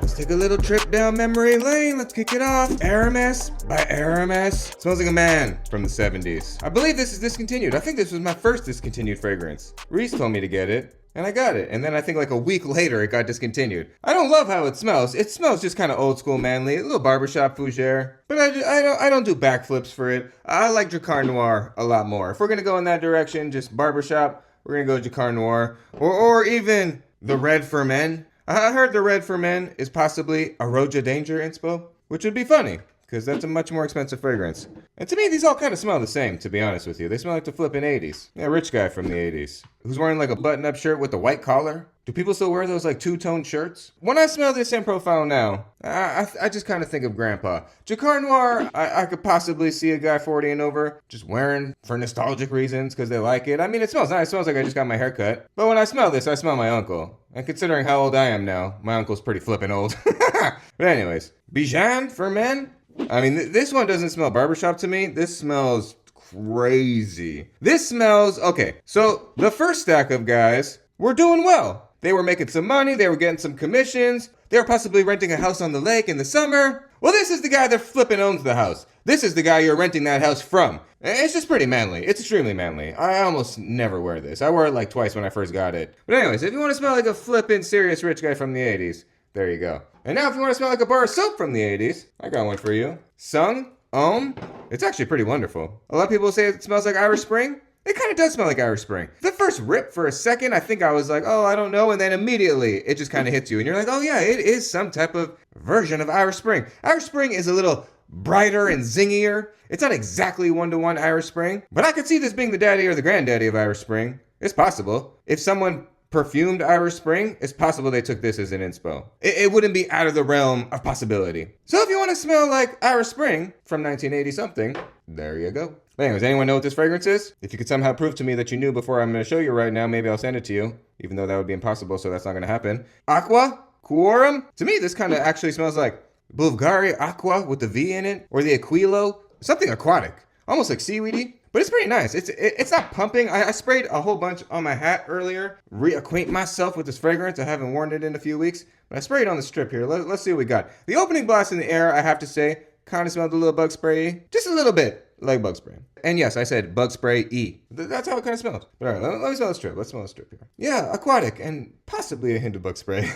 Let's take a little trip down memory lane. Let's kick it off. Aramis by Aramis. Smells like a man from the 70s. I believe this is discontinued. I think this was my first discontinued fragrance. Reese told me to get it, and I got it. And then I think like a week later, it got discontinued. I don't love how it smells. It smells just kind of old school manly, a little barbershop fougere. But I don't do backflips for it. I like Jacquard Noir a lot more. If we're gonna go in that direction, just barbershop, we're gonna go Jacquard Noir. Or even the Red for Men. I heard the Red for Men is possibly a Roja Danger inspo, which would be funny, because that's a much more expensive fragrance. And to me, these all kind of smell the same, to be honest with you. They smell like the flippin' 80s. Yeah, rich guy from the 80s. Who's wearing like a button-up shirt with a white collar? Do people still wear those like two-tone shirts? When I smell this in profile now, I just kind of think of Grandpa. Jacquard Noir, I could possibly see a guy 40 and over just wearing for nostalgic reasons because they like it. I mean, it smells nice. It smells like I just got my hair cut. But when I smell this, I smell my uncle. And considering how old I am now, my uncle's pretty flippin' old. But anyways, Bijan for Men? I mean, this one doesn't smell barbershop to me. This smells crazy. This smells, okay, so the first stack of guys were doing well. They were making some money, they were getting some commissions, they were possibly renting a house on the lake in the summer. Well, this is the guy that flippin' owns the house. This is the guy you're renting that house from. It's just pretty manly. It's extremely manly. I almost never wear this. I wore it like twice when I first got it. But anyways, if you want to smell like a flippin' serious rich guy from the 80s, there you go. And now if you want to smell like a bar of soap from the 80s, I got one for you. Sung Om. It's actually pretty wonderful. A lot of people say it smells like Irish Spring. It kind of does smell like Irish Spring. The first rip for a second, I think I was like, oh, I don't know. And then immediately it just kind of hits you. And you're like, oh yeah, it is some type of version of Irish Spring. Irish Spring is a little brighter and zingier. It's not exactly one-to-one Irish Spring. But I could see this being the daddy or the granddaddy of Irish Spring. It's possible. If someone perfumed Irish Spring, it's possible they took this as an inspo. It wouldn't be out of the realm of possibility. So if you want to smell like Irish Spring from 1980 something, there you go. But anyways, anyone know what this fragrance is? If you could somehow prove to me that you knew before I'm going to show you right now, maybe I'll send it to you, even though that would be impossible, so that's not going to happen. Aqua Quorum? To me, this kind of actually smells like Bulgari Aqua with the V in it, or the Aquilo, something aquatic, almost like seaweedy. But it's pretty nice. It's not pumping. I sprayed a whole bunch on my hat earlier. Reacquaint myself with this fragrance. I haven't worn it in a few weeks. But I sprayed on the strip here. Let's see what we got. The opening blast in the air, I have to say, kind of smelled a little bug spray. Just a little bit like bug spray. And yes, I said bug spray E. That's how it kind of smells. But all right, let me smell the strip. Let's smell the strip here. Yeah, aquatic and possibly a hint of bug spray.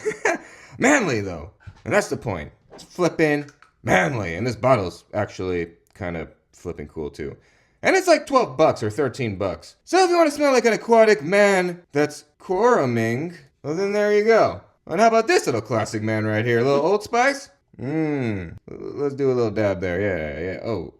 Manly, though. And that's the point. It's flippin' manly. And this bottle's actually kind of flippin' cool, too. And it's like $12 or $13. So if you want to smell like an aquatic man that's quoruming, well then there you go. And how about this little classic man right here? A little Old Spice? Let's do a little dab there. Yeah. Oh,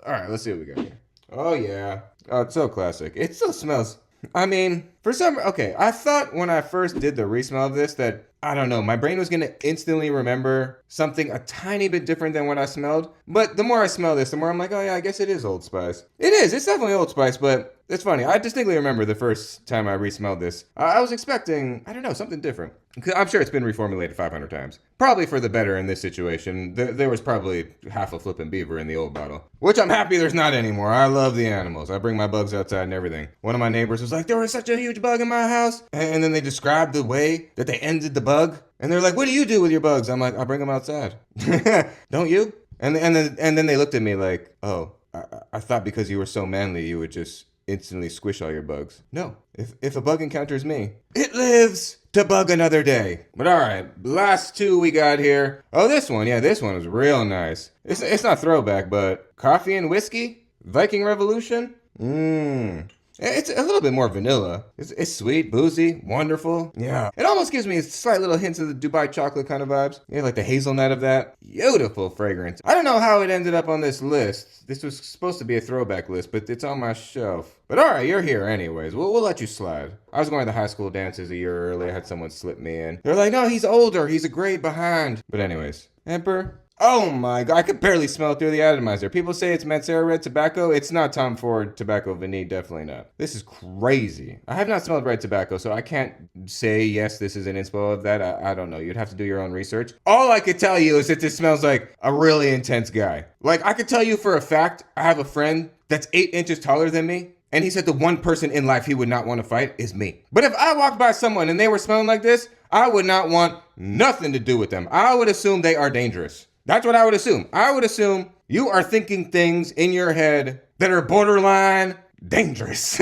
alright, let's see what we got here. Oh yeah. Oh, it's so classic. It still smells, I mean, okay, I thought when I first did the re-smell of this that, I don't know, my brain was going to instantly remember something a tiny bit different than what I smelled. But the more I smell this, the more I'm like, oh yeah, I guess it is Old Spice. It is, it's definitely Old Spice, but it's funny. I distinctly remember the first time I re-smelled this. I was expecting, I don't know, something different. I'm sure it's been reformulated 500 times. Probably for the better in this situation. There was probably half a flippin' beaver in the old bottle. Which I'm happy there's not anymore. I love the animals. I bring my bugs outside and everything. One of my neighbors was like, there was such a huge bug in my house. And then they described the way that they ended the bug. And they're like, what do you do with your bugs? I'm like, I bring them outside. Don't you? And then they looked at me like, oh, I thought because you were so manly, you would just instantly squish all your bugs. No, if a bug encounters me, it lives to bug another day. But all right, last two we got here. Oh, this one was real nice. It's not throwback, but coffee and whiskey, Viking Revolution. It's a little bit more vanilla. It's sweet, boozy, wonderful. Yeah. It almost gives me slight little hints of the Dubai chocolate kind of vibes. Yeah, like the hazelnut of that. Beautiful fragrance. I don't know how it ended up on this list. This was supposed to be a throwback list, but it's on my shelf. But all right, you're here anyways. We'll let you slide. I was going to the high school dances a year early. I had someone slip me in. They're like, no, he's older. He's a grade behind. But anyways, Emperor. Oh my god, I could barely smell it through the atomizer. People say it's Mancera Red Tobacco. It's not Tom Ford Tobacco Vanille, definitely not. This is crazy. I have not smelled red tobacco, so I can't say yes, this is an inspo of that. I don't know. You'd have to do your own research. All I could tell you is that this smells like a really intense guy. Like, I could tell you for a fact, I have a friend that's 8 inches taller than me, And he said the one person in life he would not want to fight is me. But if I walked by someone and they were smelling like this, I would not want nothing to do with them. I would assume they are dangerous. That's what I would assume. I would assume you are thinking things in your head that are borderline dangerous.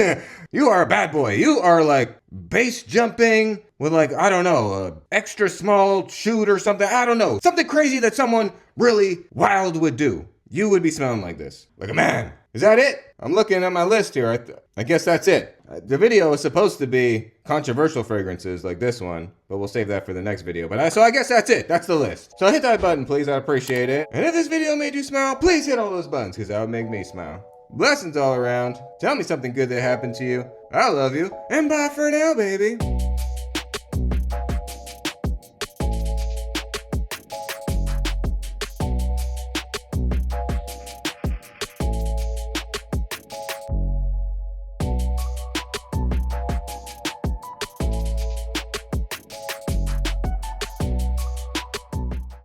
You are a bad boy. You are like base jumping with like, I don't know, a extra small chute or something. I don't know. Something crazy that someone really wild would do. You would be smelling like this. Like a man. Is that it? I'm looking at my list here. I guess that's it. The video is supposed to be controversial fragrances like this one, but we'll save that for the next video. So I guess that's it. That's the list. So hit that button, please. I'd appreciate it. And if this video made you smile, please hit all those buttons, because that would make me smile. Blessings all around. Tell me something good that happened to you. I love you. And bye for now, baby.